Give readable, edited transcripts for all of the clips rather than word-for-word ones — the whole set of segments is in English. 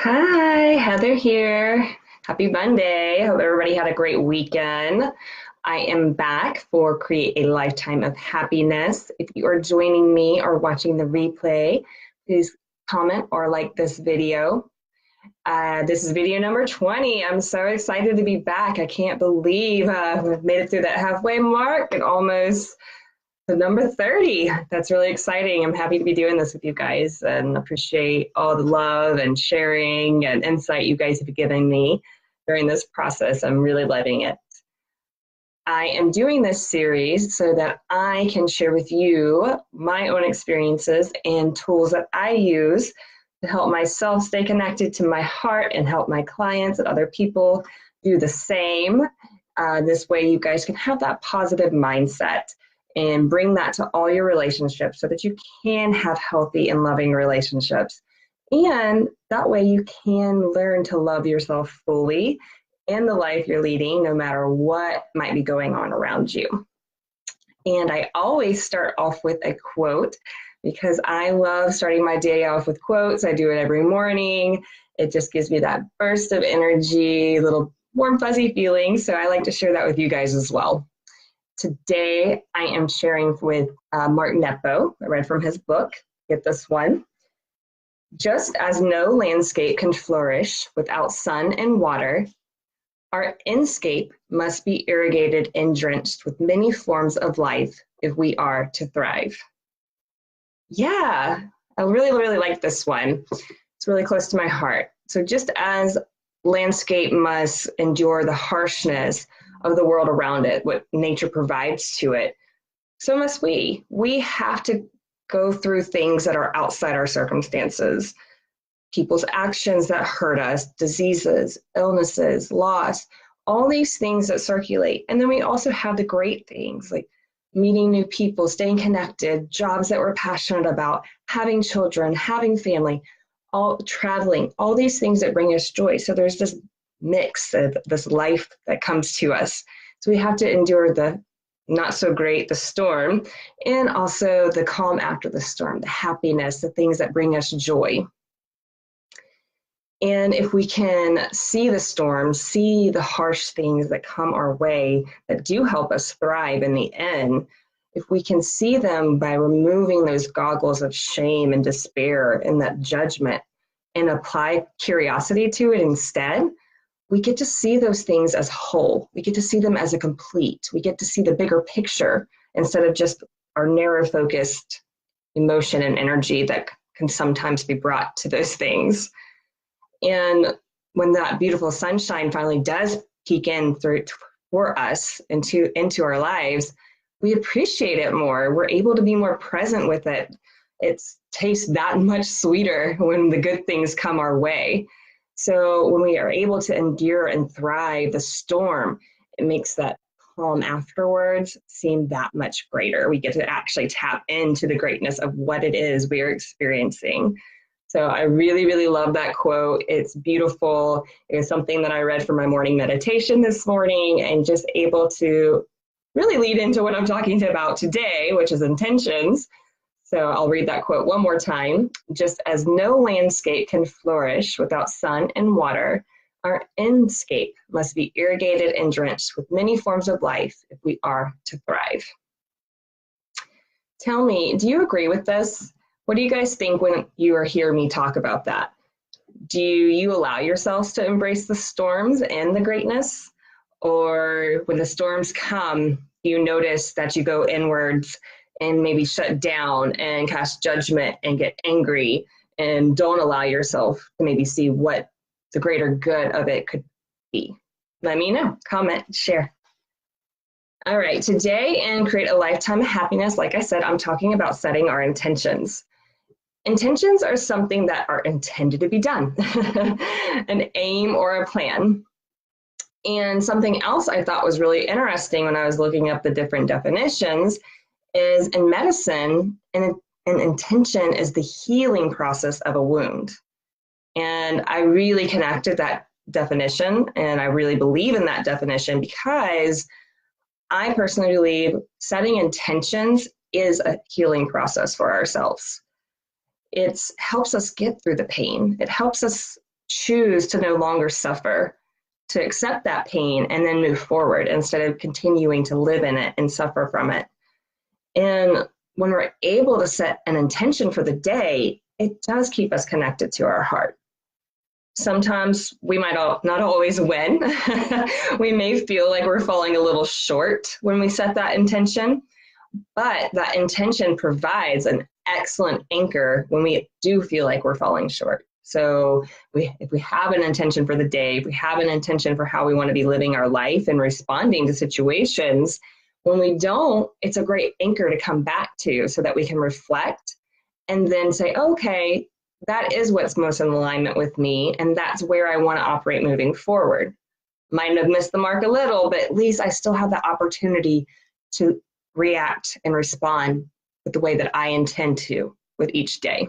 Hi, Heather here. Happy Monday. Hope everybody had a great weekend. I am back for Create a Lifetime of Happiness. If you are joining me or watching the replay, please comment or like this video. This is video number 20. I'm so excited to be back. I can't believe we've made it through that halfway mark and almost the number 30. That's really exciting. I'm happy to be doing this with you guys and appreciate all the love and sharing and insight you guys have given me during this process. I'm really loving it. I am doing this series so that I can share with you my own experiences and tools that I use to help myself stay connected to my heart and help my clients and other people do the same. This way you guys can have that positive mindset and bring that to all your relationships so that you can have healthy and loving relationships. And that way you can learn to love yourself fully and the life you're leading, no matter what might be going on around you. And I always start off with a quote because I love starting my day off with quotes. I do it every morning. It just gives me that burst of energy, little warm, fuzzy feeling. So I like to share that with you guys as well. Today, I am sharing with Mark Nepo. I read from his book. Get this one. Just as no landscape can flourish without sun and water, our inscape must be irrigated and drenched with many forms of life if we are to thrive. Yeah, I really, really like this one. It's really close to my heart. So just as landscape must endure the harshness of the world around it, what nature provides to it, so must we. We have to go through things that are outside our circumstances, people's actions that hurt us, diseases, illnesses, loss, all these things that circulate. And then we also have the great things like meeting new people, staying connected, jobs that we're passionate about, having children, having family, all traveling, all these things that bring us joy. So there's this mix of this life that comes to us. So we have to endure the not so great, the storm, and also the calm after the storm, the happiness, the things that bring us joy. And if we can see the storm, see the harsh things that come our way that do help us thrive in the end, if we can see them by removing those goggles of shame and despair and that judgment and apply curiosity to it instead, we get to see those things as whole. We get to see them as a complete. We get to see the bigger picture instead of just our narrow focused emotion and energy that can sometimes be brought to those things. And when that beautiful sunshine finally does peek in through for us into our lives, we appreciate it more. We're able to be more present with it. It tastes that much sweeter when the good things come our way. So when we are able to endure and thrive the storm, it makes that calm afterwards seem that much greater. We get to actually tap into the greatness of what it is we are experiencing. So I really, really love that quote. It's beautiful. It was something that I read for my morning meditation this morning and just able to really lead into what I'm talking about today, which is intentions. So I'll read that quote one more time. Just as no landscape can flourish without sun and water, our inscape must be irrigated and drenched with many forms of life if we are to thrive. Tell me, do you agree with this? What do you guys think when you hear me talk about that? Do you allow yourselves to embrace the storms and the greatness? Or when the storms come, you notice that you go inwards and maybe shut down and cast judgment and get angry and don't allow yourself to maybe see what the greater good of it could be? Let me know. Comment, share. All right, today in Create a Lifetime of Happiness, like I said, I'm talking about setting our intentions. Intentions are something that are intended to be done, an aim or a plan. And something else I thought was really interesting when I was looking up the different definitions is in medicine, an intention is the healing process of a wound. And I really connected that definition, and I really believe in that definition because I personally believe setting intentions is a healing process for ourselves. It helps us get through the pain. It helps us choose to no longer suffer, to accept that pain and then move forward instead of continuing to live in it and suffer from it. And when we're able to set an intention for the day, it does keep us connected to our heart. Sometimes we might not always win. We may feel like we're falling a little short when we set that intention, but that intention provides an excellent anchor when we do feel like we're falling short. So if we have an intention for the day, if we have an intention for how we want to be living our life and responding to situations, when we don't, it's a great anchor to come back to so that we can reflect and then say, okay, that is what's most in alignment with me, and that's where I want to operate moving forward. Might have missed the mark a little, but at least I still have the opportunity to react and respond with the way that I intend to with each day.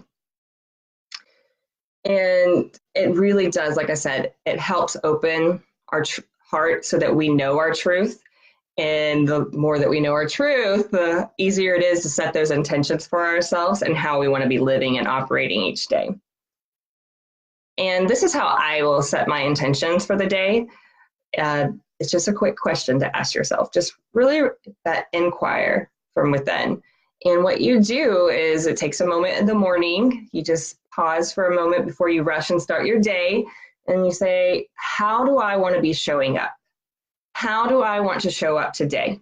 And it really does, like I said, it helps open our heart so that we know our truth. And the more that we know our truth, the easier it is to set those intentions for ourselves and how we want to be living and operating each day. And this is how I will set my intentions for the day. It's just a quick question to ask yourself, just really that inquire from within. And what you do is it takes a moment in the morning. You just pause for a moment before you rush and start your day. And you say, how do I want to be showing up? How do I want to show up today?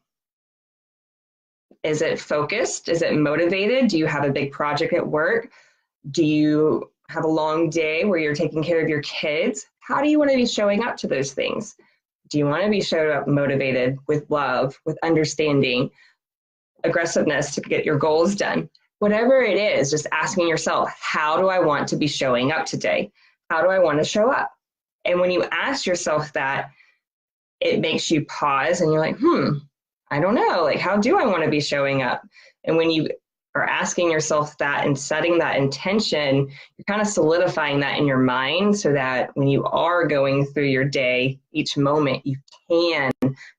Is it focused? Is it motivated? Do you have a big project at work? Do you have a long day where you're taking care of your kids? How do you want to be showing up to those things? Do you want to be showing up motivated, with love, with understanding, aggressiveness to get your goals done? Whatever it is, just asking yourself, how do I want to be showing up today? How do I want to show up? And when you ask yourself that, it makes you pause and you're like, I don't know, like, how do I want to be showing up? And when you are asking yourself that and setting that intention, you're kind of solidifying that in your mind so that when you are going through your day, each moment, you can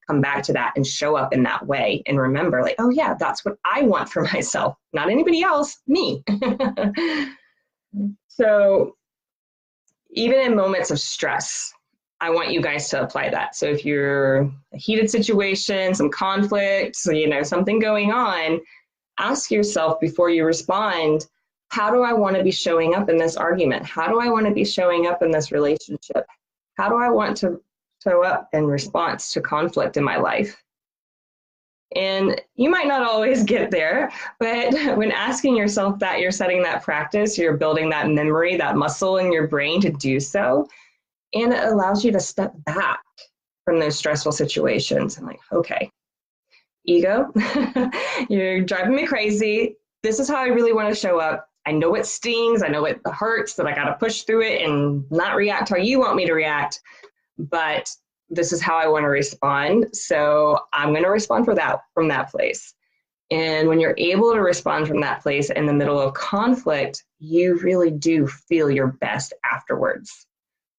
come back to that and show up in that way and remember, like, oh yeah, that's what I want for myself, not anybody else, me. So even in moments of stress, I want you guys to apply that. So if you're a heated situation, some conflict, so, something going on, ask yourself before you respond, how do I want to be showing up in this argument? How do I want to be showing up in this relationship? How do I want to show up in response to conflict in my life? And you might not always get there, but when asking yourself that, you're setting that practice, you're building that memory, that muscle in your brain to do so. And it allows you to step back from those stressful situations. I'm like, okay, ego, you're driving me crazy. This is how I really want to show up. I know it stings. I know it hurts, that I got to push through it and not react how you want me to react. But this is how I want to respond. So I'm going to respond from that place. And when you're able to respond from that place in the middle of conflict, you really do feel your best afterwards.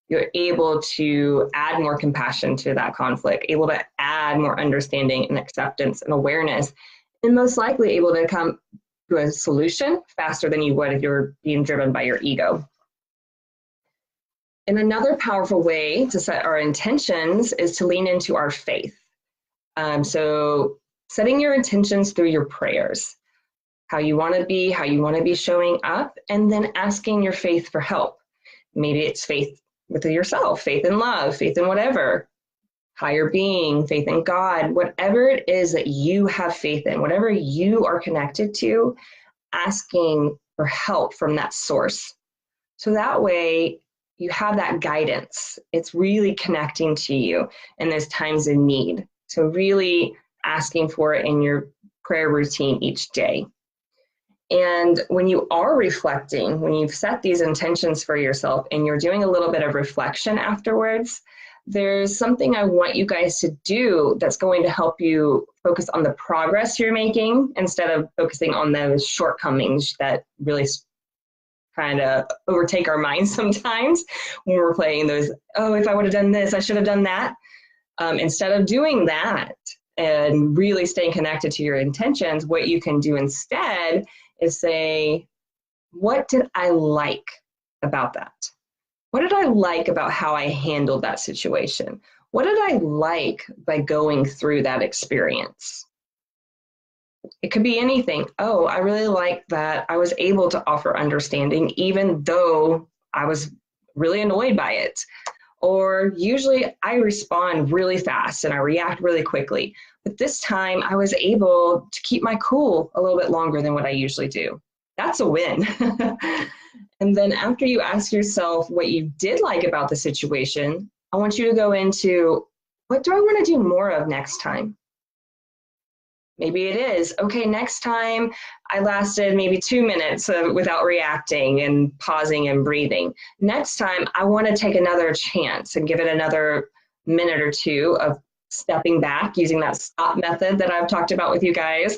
You're able to add more compassion to that conflict, able to add more understanding and acceptance and awareness, and most likely able to come to a solution faster than you would if you're being driven by your ego. And another powerful way to set our intentions is to lean into our faith. So setting your intentions through your prayers, how you want to be showing up, and then asking your faith for help. Maybe it's faith with yourself, faith in love, faith in whatever, higher being, faith in God, whatever it is that you have faith in, whatever you are connected to, asking for help from that source. So that way you have that guidance. It's really connecting to you in those times of need. So really asking for it in your prayer routine each day. And when you are reflecting, when you've set these intentions for yourself and you're doing a little bit of reflection afterwards, there's something I want you guys to do that's going to help you focus on the progress you're making instead of focusing on those shortcomings that really kind of overtake our minds sometimes when we're playing those, oh, if I would have done this, I should have done that. Instead of doing that and really staying connected to your intentions, what you can do instead is say, what did I like about that? What did I like about how I handled that situation? What did I like by going through that experience? It could be anything. Oh, I really like that I was able to offer understanding, even though I was really annoyed by it. Or usually I respond really fast and I react really quickly. But this time I was able to keep my cool a little bit longer than what I usually do. That's a win. And then after you ask yourself what you did like about the situation, I want you to go into, what do I want to do more of next time? Maybe it is, okay, next time I lasted maybe 2 minutes without reacting and pausing and breathing. Next time I want to take another chance and give it another minute or two of stepping back using that stop method that I've talked about with you guys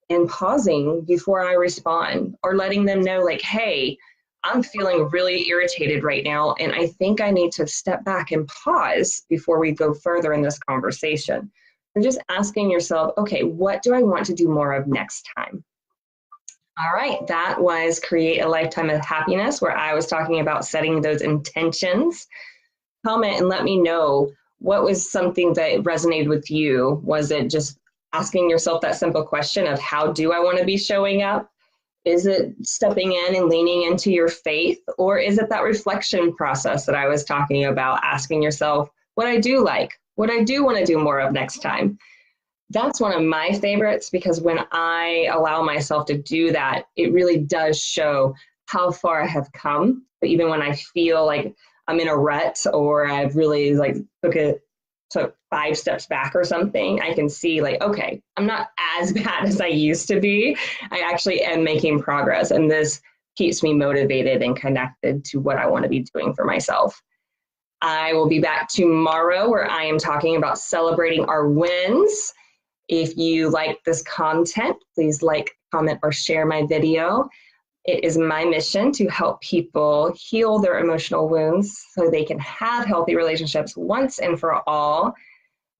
and pausing before I respond, or letting them know like, hey, I'm feeling really irritated right now and I think I need to step back and pause before we go further in this conversation. And just asking yourself, okay, what do I want to do more of next time? All right, that was Create a Lifetime of Happiness, where I was talking about setting those intentions. Comment and let me know, what was something that resonated with you? Was it just asking yourself that simple question of how do I want to be showing up? Is it stepping in and leaning into your faith? Or is it that reflection process that I was talking about, asking yourself what I do like, what I do want to do more of next time? That's one of my favorites, because when I allow myself to do that, it really does show how far I have come. But even when I feel like I'm in a rut or I've really like took 5 steps back or something, I can see like, okay, I'm not as bad as I used to be. I actually am making progress. And this keeps me motivated and connected to what I want to be doing for myself. I will be back tomorrow where I am talking about celebrating our wins. If you like this content, please like, comment, or share my video. It is my mission to help people heal their emotional wounds so they can have healthy relationships once and for all,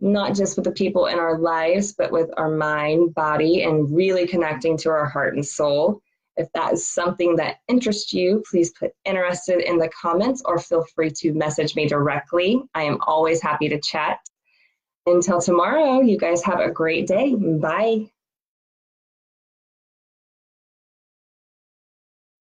not just with the people in our lives, but with our mind, body, and really connecting to our heart and soul. If that is something that interests you, please put interested in the comments or feel free to message me directly. I am always happy to chat. Until tomorrow, you guys have a great day. Bye.